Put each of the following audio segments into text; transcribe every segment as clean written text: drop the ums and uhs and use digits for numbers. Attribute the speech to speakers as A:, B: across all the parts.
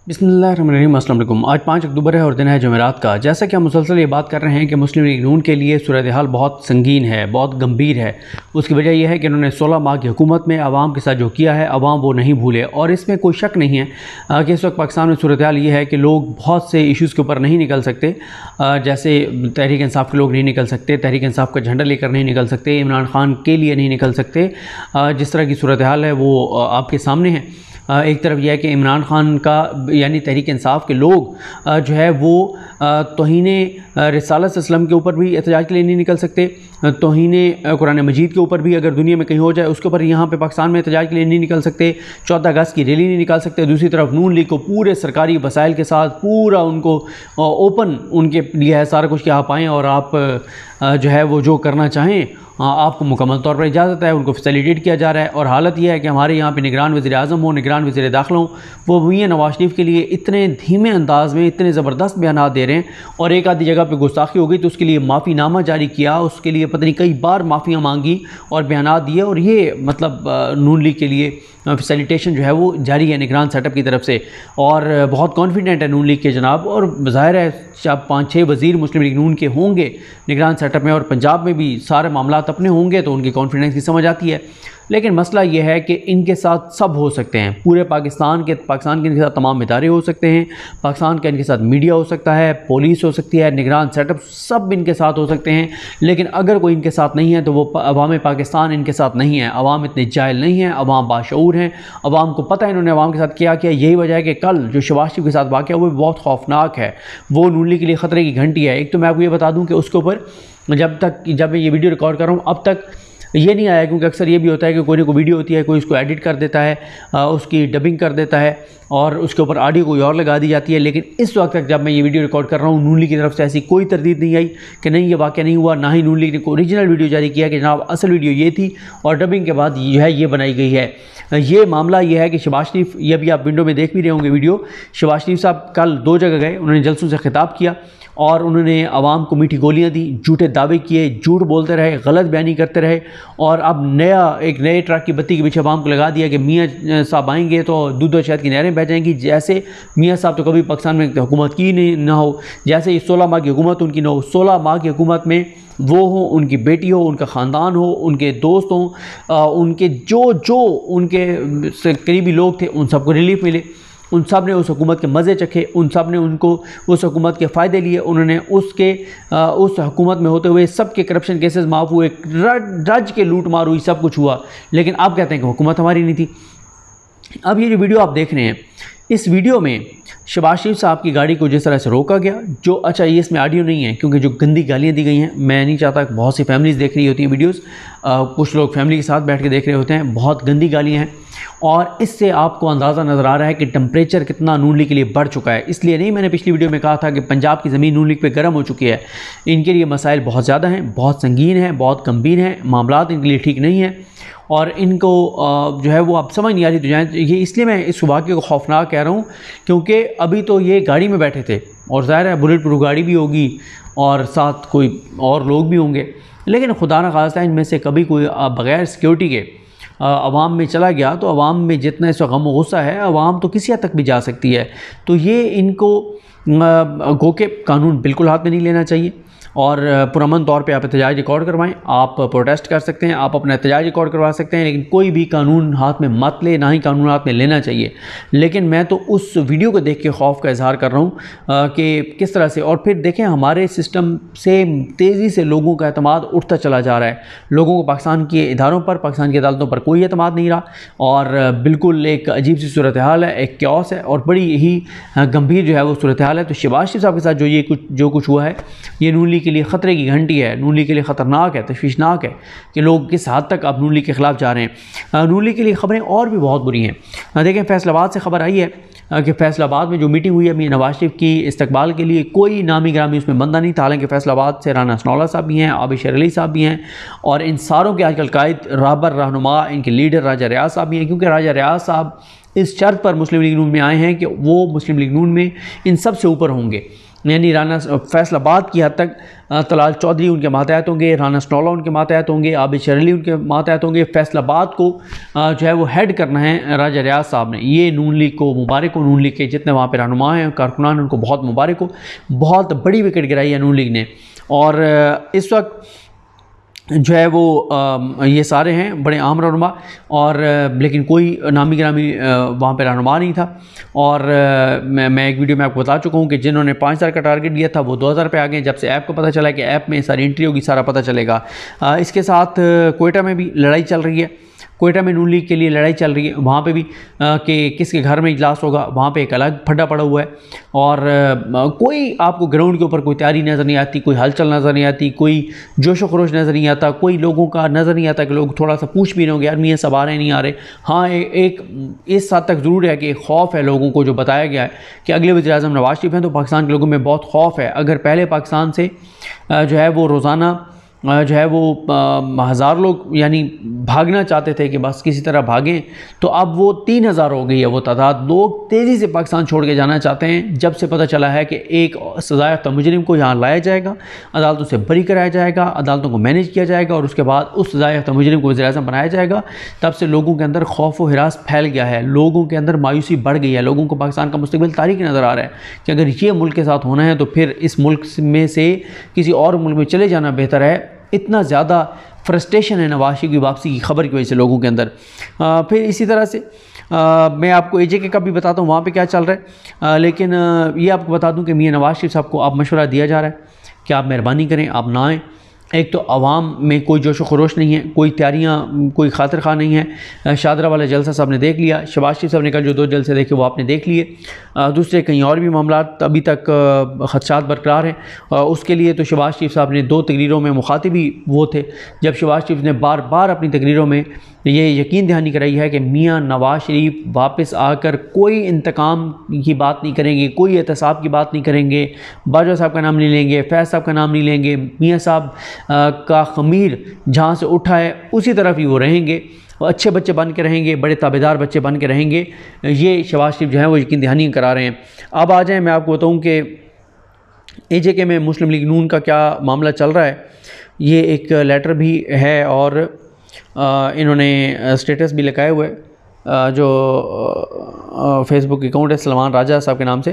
A: बिस्मिल्लाहिर्रहमानिर्रहीम। अस्सलाम वालेकुम। आज 5 अक्टूबर है और दिन है जुमेरात का। जैसा कि हम मुसलसल ये बात कर रहे हैं कि मुस्लिम लीग नून के लिए सूरत हाल बहुत संगीन है, बहुत गंभीर है। उसकी वजह यह है कि उन्होंने 16 माह की हुकूमत में आवाम के साथ जो किया है, आवाम वो नहीं भूले। और इसमें कोई शक नहीं है कि इस वक्त पाकिस्तान में सूरत हाल ये है कि लोग बहुत से इशूज़ के ऊपर नहीं निकल सकते। जैसे तहरीक इंसाफ के लोग नहीं निकल सकते, तहरीक इंसाफ का झंडा लेकर नहीं निकल सकते, इमरान खान के लिए नहीं निकल सकते। जिस तरह की सूरत हाल है वो आपके सामने है। एक तरफ यह है कि इमरान खान का यानी तहरीक इंसाफ के लोग जो है वो तौहीने रिसालत इस्लाम के ऊपर भी एहतजाज के लिए नहीं निकल सकते, तौहीने कुरान मजीद के ऊपर भी अगर दुनिया में कहीं हो जाए उसके ऊपर यहाँ पे पाकिस्तान में एहतजाज के लिए नहीं निकल सकते, 14 अगस्त की रैली नहीं निकाल सकते। दूसरी तरफ नून लीग को पूरे सरकारी वसाइल के साथ पूरा उनको ओपन उनके लिए है सारा कुछ कि आप आएँ और आप जो है वो जो करना चाहें आपको मुकम्मल तौर पर इजाज़त है, उनको फैसिलिटेट किया जा रहा है। और हालत यह है कि हमारे यहाँ पे निगरान वज़ीर आज़म हो, निगरान वज़ीर दाखिला हो, वो मियां नवाज शरीफ के लिए इतने धीमे अंदाज़ में इतने ज़बरदस्त बयान दे रहे हैं। और एक आधी जगह पे गुस्ताखी हो गई तो उसके लिए माफ़ीनामा जारी किया, उसके लिए पता नहीं कई बार माफ़ियाँ मांगी और बयान दिए। और ये मतलब नून लीग के लिए फैसिलिटेशन जो है वो जारी है निगरान सेटअप की तरफ से। और बहुत कॉन्फिडेंट है नून लीग के जनाब। और ज़ाहिर है जब 5-6 वज़ीर मुस्लिम लीग नून के होंगे निगरान सेटअप में और पंजाब में भी सारे मामलात अपने होंगे तो उनकी कॉन्फिडेंस की समझ आती है। लेकिन मसला ये है कि इनके साथ सब हो सकते हैं, पूरे पाकिस्तान के इनके साथ तमाम इदारे हो सकते हैं, पाकिस्तान का इनके साथ मीडिया हो सकता है, पुलिस हो सकती है, निगरान सेटअप सब इनके साथ हो सकते हैं। लेकिन अगर कोई इनके साथ नहीं है तो वो अवाम पाकिस्तान इनके साथ नहीं है। अवाम इतने जाहिल नहीं है, अवाम बाशऊर हैं, अवाम को पता है इन्होंने अवाम के साथ क्या किया। यही वजह है कि कल जो शहबाज शरीफ के साथ वाक़या वो बहुत खौफनाक है, वो नून लीग के लिए ख़तरे की घंटी है। एक तो मैं आपको ये बता दूँ कि उसके ऊपर जब मैं ये वीडियो रिकॉर्ड कर रहा हूँ अब तक ये नहीं आया, क्योंकि अक्सर ये भी होता है कि कोई ना कोई वीडियो होती है, कोई उसको एडिट कर देता है, उसकी डबिंग कर देता है और उसके ऊपर ऑडियो कोई और लगा दी जाती है। लेकिन इस वक्त तक जब मैं ये वीडियो रिकॉर्ड कर रहा हूँ नून लीग की तरफ से ऐसी कोई तरदीद नहीं आई कि नहीं ये वाक़या नहीं हुआ, ना ही नून लीग ने कोई ओरिजिनल वीडियो जारी किया कि जनाब असल वीडियो ये थी और डबिंग के बाद जो है ये बनाई गई है। ये मामला ये है कि शहबाज शरीफ, ये भी आप विंडो में देख भी रहे होंगे वीडियो, शहबाज शरीफ साहब कल 2 जगह गए, उन्होंने जलसों से खिताब किया और उन्होंने आवाम को मीठी गोलियां दी, झूठे दावे किए, झूठ बोलते रहे, गलत बयानी करते रहे। और अब एक नए ट्रक की बत्ती के पीछे आवाम को लगा दिया कि मियाँ साहब आएंगे तो दूध और शहद की नहरें बह जाएंगी। जैसे मियाँ साहब तो कभी पाकिस्तान में हुकूमत की नहीं ना हो, जैसे ये 16 माह की हुकूमत उनकी ना हो। 16 माह की हुकूमत में वो हो, उनकी बेटी हो, उनका ख़ानदान हो, उनके दोस्त हों, उनके जो उनके करीबी लोग थे उन सबको रिलीफ मिले, उन सब ने उस हुकूमत के मज़े चखे, उन सब ने उनको उस हुकूमत के फ़ायदे लिए, उन्होंने उस हुकूमत में होते हुए सब के करप्शन केसेस माफ़ हुए, रज के लूट मार हुई, सब कुछ हुआ। लेकिन आप कहते हैं कि हुकूमत हमारी नहीं थी। अब ये जो वीडियो आप देख रहे हैं, इस वीडियो में शहबाज शरीफ साहब की गाड़ी को जिस तरह से रोका गया, जो अच्छा ये इसमें ऑडियो नहीं है क्योंकि जो गंदी गालियाँ दी गई हैं, मैं नहीं चाहता, बहुत सी फैमिलीज़ देख रही होती हैं वीडियोस, कुछ लोग फैमिली के साथ बैठ के देख रहे होते हैं, बहुत गंदी गालियाँ हैं। और इससे आपको अंदाज़ा नज़र आ रहा है कि टेम्परेचर कितना नून लीग के लिए बढ़ चुका है। इसलिए नहीं मैंने पिछली वीडियो में कहा था कि पंजाब की ज़मीन नून लीग पे गर्म हो चुकी है। इनके लिए मसाइल बहुत ज़्यादा हैं, बहुत संगीन हैं, बहुत गंभीर हैं, मामलात इनके लिए ठीक नहीं हैं और इनको जो है वो आप समझ नहीं आ रही तो जाए। ये इसलिए मैं इस वाक़े को खौफनाक कह रहा हूँ क्योंकि अभी तो ये गाड़ी में बैठे थे और ज़ाहिर है बुलेट प्रूफ गाड़ी भी होगी और साथ कोई और लोग भी होंगे, लेकिन खुदा न खास्ता इनमें से कभी कोई बग़ैर सिक्योरिटी के अवाम में चला गया तो अवाम में जितना इस गम गुस्सा है अवाम तो किसी हद तक भी जा सकती है। तो ये इनको गो के कानून बिल्कुल हाथ में नहीं लेना चाहिए और पुरअमन तौर पे आप एहतजाज रिकॉर्ड करवाएं, आप प्रोटेस्ट कर सकते हैं, आप अपना एहतजाज रिकॉर्ड करवा सकते हैं, लेकिन कोई भी कानून हाथ में मत ले, ना ही कानून हाथ में लेना चाहिए। लेकिन मैं तो उस वीडियो को देख के खौफ का इजहार कर रहा हूँ कि किस तरह से, और फिर देखें हमारे सिस्टम से तेज़ी से लोगों का एतमाद उठता चला जा रहा है। लोगों को पाकिस्तान के इदारों पर, पाकिस्तान की अदालतों पर कोई एतमाद नहीं रहा और बिल्कुल एक अजीब सी सूरत हाल है, एक क्यास है और बड़ी ही गंभीर जो है वो सूरत हाल है। तो शहबाज शरीफ साहब के साथ जो कुछ हुआ है ये नून लीग के लिए ख़तरे की घंटी है, नून लीग के लिए ख़तरनाक है, तशवीशनाक है कि लोग किस हद तक अब नून लीग के ख़िलाफ़ जा रहे हैं। नून लीग के लिए ख़बरें और भी बहुत बुरी हैं। देखें फैसलाबाद से ख़बर आई है कि फैसलाबाद में जो मीटिंग हुई है मियां नवाज शरीफ की इस्तकबाल के लिए कोई नामी ग्रामी उसमें बंदा नहीं था। हालांकि फैसलाबाद से राना सनौला साहब भी हैं, आबिद शेर अली साहब भी हैं और इन सारों के आजकल कायद रहबर रहनुमा इनके लीडर राजा रियाज साहब भी हैं, क्योंकि राजा रियाज साहब इस शर्त पर मुस्लिम लीग नून में आए हैं कि वो मुस्लिम लीग नून में इन सब से ऊपर होंगे। यानी राना फैसलाबाद की हद तक तलाल चौधरी उनके मातहत होंगे, राना स्नौला उनके मातहत होंगे, आबिद शर अली उनके मातहत होंगे। फैसलाबाद को जो है वो हेड करना है राजा रियाज साहब ने। ये नून लीग को मुबारक हो, नून लीग के जितने वहाँ पे रहनुमा हैं, कारकुनान, उनको बहुत मुबारक हो। बहुत बड़ी विकेट गिराई है नून लीग ने। और इस वक्त जो है वो ये सारे हैं बड़े आम रहनुमा, और लेकिन कोई नामी गिरामी वहाँ पे रहनुमा नहीं था। और मैं एक वीडियो में आपको बता चुका हूँ कि जिन्होंने 5000 का टारगेट दिया था वो 2000 पे आ गए। जब से ऐप को पता चला कि ऐप में सारी एंट्री होगी, सारा पता चलेगा। इसके साथ कोयटा में भी लड़ाई चल रही है। कोयटा में नून लीग के लिए लड़ाई चल रही है। वहाँ पे भी कि किसके घर में इजलास होगा, वहाँ पे एक अलग फड्डा पड़ा हुआ है। और कोई आपको ग्राउंड के ऊपर कोई तैयारी नज़र नहीं आती, कोई हलचल नज़र नहीं आती, कोई जोशो खरोश नज़र नहीं आता, कोई लोगों का नज़र नहीं आता कि लोग थोड़ा सा पूछ भी रहे होंगे यार मियाँ सब आ रहे नहीं आ रहे। हाँ, एक इस हद तक ज़रूर है कि खौफ है लोगों को, जो बताया गया है कि अगले वज़ीर-ए-आज़म नवाज़ शरीफ हैं तो पाकिस्तान के लोगों में बहुत खौफ है। अगर पहले पाकिस्तान से जो है वो रोज़ाना जो है वो 1000 लोग यानी भागना चाहते थे कि बस किसी तरह भागें, तो अब वो 3000 हो गई है वो तादाद। लोग तेज़ी से पाकिस्तान छोड़ के जाना चाहते हैं जब से पता चला है कि एक सज़ा-याफ्ता मुजरिम को यहाँ लाया जाएगा, अदालतों से बरी कराया जाएगा, अदालतों को मैनेज किया जाएगा और उसके बाद उस सज़ा-याफ्ता मुजरिम को वज़ीर-ए-आज़म बनाया जाएगा। तब से लोगों के अंदर खौफ व हिरास फैल गया है, लोगों के अंदर मायूसी बढ़ गई है। लोगों को पाकिस्तान का मुस्तकबिल तारीख नज़र आ रहा है कि अगर ये मुल्क के साथ होना है तो फिर इस मुल्क में से किसी और मुल्क में चले जाना बेहतर है। इतना ज़्यादा फ्रस्ट्रेशन है नवाज शरीफ की वापसी की खबर की वजह से लोगों के अंदर। फिर इसी तरह से मैं आपको AJK का भी बताता हूँ वहाँ पे क्या चल रहा है। लेकिन ये आपको बता दूँ कि मियाँ नवाज शरीफ साहब को अब मशवरा दिया जा रहा है कि आप मेहरबानी करें, आप ना आएँ। एक तो आवाम में कोई जोश व खरोश नहीं है, कोई तैयारियाँ, कोई खातिर खा नहीं है। शादरा वाला जलसा साहब ने देख लिया, शहबाज शरीफ साहब ने कल जो 2 जलसे देखे वो आपने देख लिए। दूसरे कहीं और भी मामला अभी तक खदशात बरकरार हैं। उसके लिए तो शहबाज शरीफ साहब ने 2 तकरीरों में मुखातिब ही वो थे, जब शहबाज शरीफ ने बार बार अपनी तकरीरों में ये यकीन दहानी कराई है कि मियाँ नवाज शरीफ वापस आकर कोई इंतकाम की बात नहीं करेंगे, कोई एहतसाब की बात नहीं करेंगे, बाजवा साहब का नाम नहीं लेंगे, फैज़ साहब का नाम नहीं लेंगे। मियाँ साहब का ख़मीर जहाँ से उठा है उसी तरफ ही वो रहेंगे, अच्छे बच्चे बन के रहेंगे, बड़े ताबेदार बच्चे बन के रहेंगे। ये शहबाज शरीफ जो है वो यकीन दहानी करा रहे हैं। अब आ जाएँ, मैं आपको बताऊँ कि AJK में मुस्लिम लीग नून का क्या मामला चल रहा है। ये एक लेटर भी है और इन्होंने स्टेटस भी लगाए हुए जो फेसबुक अकाउंट है सलमान राजा साहब के नाम से।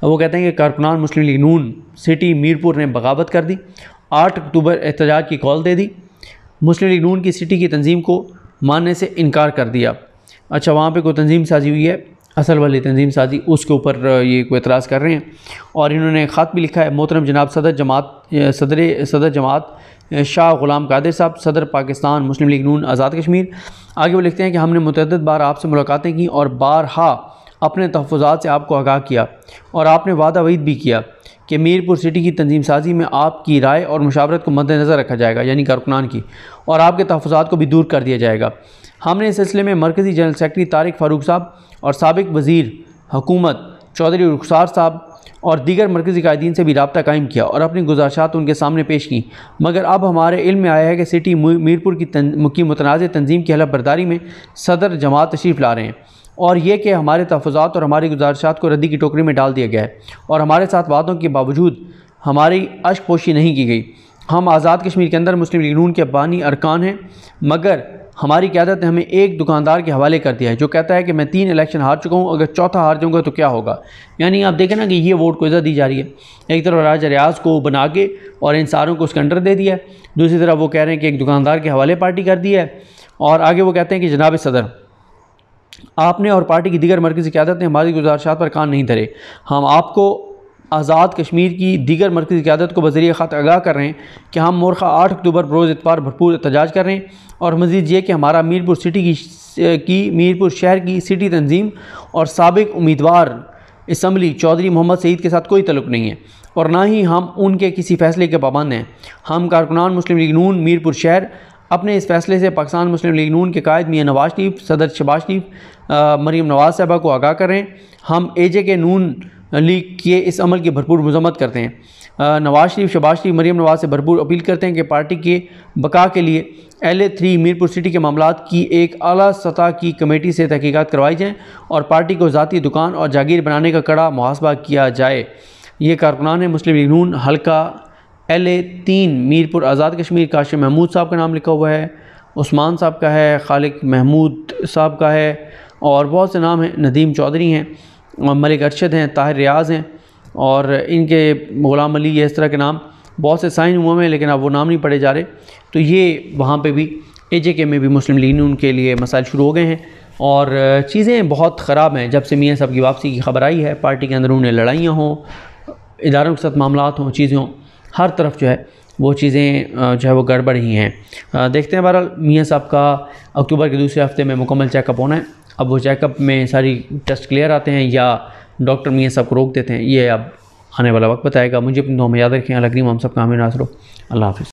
A: वो कहते हैं कि कारकुनान मुस्लिम लीग नून सिटी मीरपुर ने बगावत कर दी, 8 अक्टूबर एहतजाज की कॉल दे दी, मुस्लिम लीग नून की सिटी की तंजीम को मानने से इनकार कर दिया। अच्छा, वहाँ पे कोई तंजीम साजी हुई है, असल वाली तंजीम साजी, उसके ऊपर ये कोई एतराज़ कर रहे हैं। और इन्होंने ख़त भी लिखा है, मोहतरम जनाब सदर जमात शाह ग़ुलाम कादिर साहब, सदर पाकिस्तान मुस्लिम लीग नून आज़ाद कश्मीर। आगे वो लिखते हैं कि हमने मुतअद्दिद बार आपसे मुलाकातें की और बारहा अपने तहफ़्फ़ुज़ात से आपको आगाह किया और आपने वादा वईद भी किया कि मीरपुर सिटी की तंजीम साजी में आपकी राय और मुशावरत को मद्देनज़र रखा जाएगा, यानी कारकुनान की, और आपके तहफ़्फ़ुज़ात को भी दूर कर दिया जाएगा। हमने इस सिलसिले में मरकज़ी जनरल सेक्रेटरी तारिक फ़ारूक साहब और साबिक़ वज़ीर हुकूमत चौधरी रुखसार साहब और दीगर मरकज़ी कायदीन से भी रब्ता कायम किया और अपनी गुज़ारिशात उनके सामने पेश की, मगर अब हमारे इल्म में आया है कि सिटी मीरपुर की मुतनाज़ तंजीम की हलफ बर्दारी में सदर जमात तशरीफ़ ला रहे हैं और ये कि हमारे तहफ़्फ़ुज़ात और हमारी गुज़ारिशात को रद्दी की टोकरी में डाल दिया गया है और हमारे साथ वादों के बावजूद हमारी अश्क-पोशी नहीं की गई। हम आज़ाद कश्मीर के अंदर मुस्लिम लीग नून के बानी अरकान हैं, मगर हमारी क़यादत ने हमें एक दुकानदार के हवाले कर दिया है जो कहता है कि मैं 3 इलेक्शन हार चुका हूँ, अगर चौथा हार जाऊँगा तो क्या होगा। यानी आप देखें ना कि ये वोट को इज़्ज़त दी जा रही है। एक तरफ राजा रियाज को बना के और इन सारों को उसके अंडर दे दिया है, दूसरी तरफ वो कह रहे हैं कि एक दुकानदार के हवाले पार्टी कर दी है, और आगे वो कहते हैं कि जनाब सदर आपने और पार्टी की दीगर मरकज़ी क़यादत ने हमारी गुज़ारिशात पर कान नहीं धरे। हम आपको आज़ाद कश्मीर की दीगर मरकज़ी क़यादत को बज़रिए ख़त आगाह कर रहे हैं कि हम मोरखा 8 अक्टूबर बरोज़ इतवार भरपूर एहतजाज कर रहे हैं और मज़ीद ये कि हमारा मीरपुर सिटी की मीरपुर शहर की सिटी तंजीम और साबिक़ उम्मीदवार असम्बली चौधरी मोहम्मद सईद के साथ कोई तल्लुक़ नहीं है और ना ही हम उनके किसी फ़ैसले के पाबंद हैं। हम कारकुनान मुस्लिम लीग नून मीरपुर शहर अपने इस फ़ैसले से पाकिस्तान मुस्लिम लीग नून के कायद मियाँ नवाज शरीफ, सदर शहबाज शरीफ, मरीम नवाज़ साहबा को आगाह कर रहे हैं। हम AJK नून लीग के इस अमल की भरपूर मज़म्मत करते हैं। नवाज शरीफ, शहबाज शरीफ, मरीम नवाज़ से भरपूर अपील करते हैं कि पार्टी के बका के लिए LA3 मीरपुर सिटी के मामलात की एक आला सतह की कमेटी से तहकीकात करवाई जाएँ और पार्टी को ज़ाती दुकान और जागीर बनाने का कड़ा मुहासबा किया जाए। ये कारकुनान है मुस्लिम लीग नून हल्का LA3 मीरपुर आज़ाद कश्मीर। काशिम महमूद साहब का नाम लिखा हुआ है, उस्मान साहब का है, खालिक महमूद साहब का है, और बहुत से नाम हैं, नदीम चौधरी हैं, मलिक अरशद हैं, ताहिर रियाज़ हैं, और इनके ग़ुलाम अली, ये इस तरह के नाम बहुत से साइन हुए हैं, लेकिन अब वो नाम नहीं पढ़े जा रहे। तो ये वहाँ पे भी AJK में भी मुस्लिम लीग नून के लिए मसाइल शुरू हो गए हैं और चीज़ें बहुत ख़राब हैं। जब से मियाँ साहब की वापसी की खबर आई है, पार्टी के अंदर उन्हें लड़ाइयाँ हों, इदारों के साथ मामलात हों, चीज़ें हों, हर तरफ जो है वो चीज़ें जो है वो गड़बड़ ही हैं। देखते हैं। बहरहाल मियाँ साहब का अक्टूबर के दूसरे हफ्ते में मुकम्मल चेकअप होना है। अब वो चेकअप में सारी टेस्ट क्लियर आते हैं या डॉक्टर मियाँ साहब को रोक देते हैं, ये अब आने वाला वक्त बताएगा। मुझे अपनी दुआ में याद रखें। अल्लाह करीम हम सब का आमीन नासरो। अल्लाह हाफ़िज़।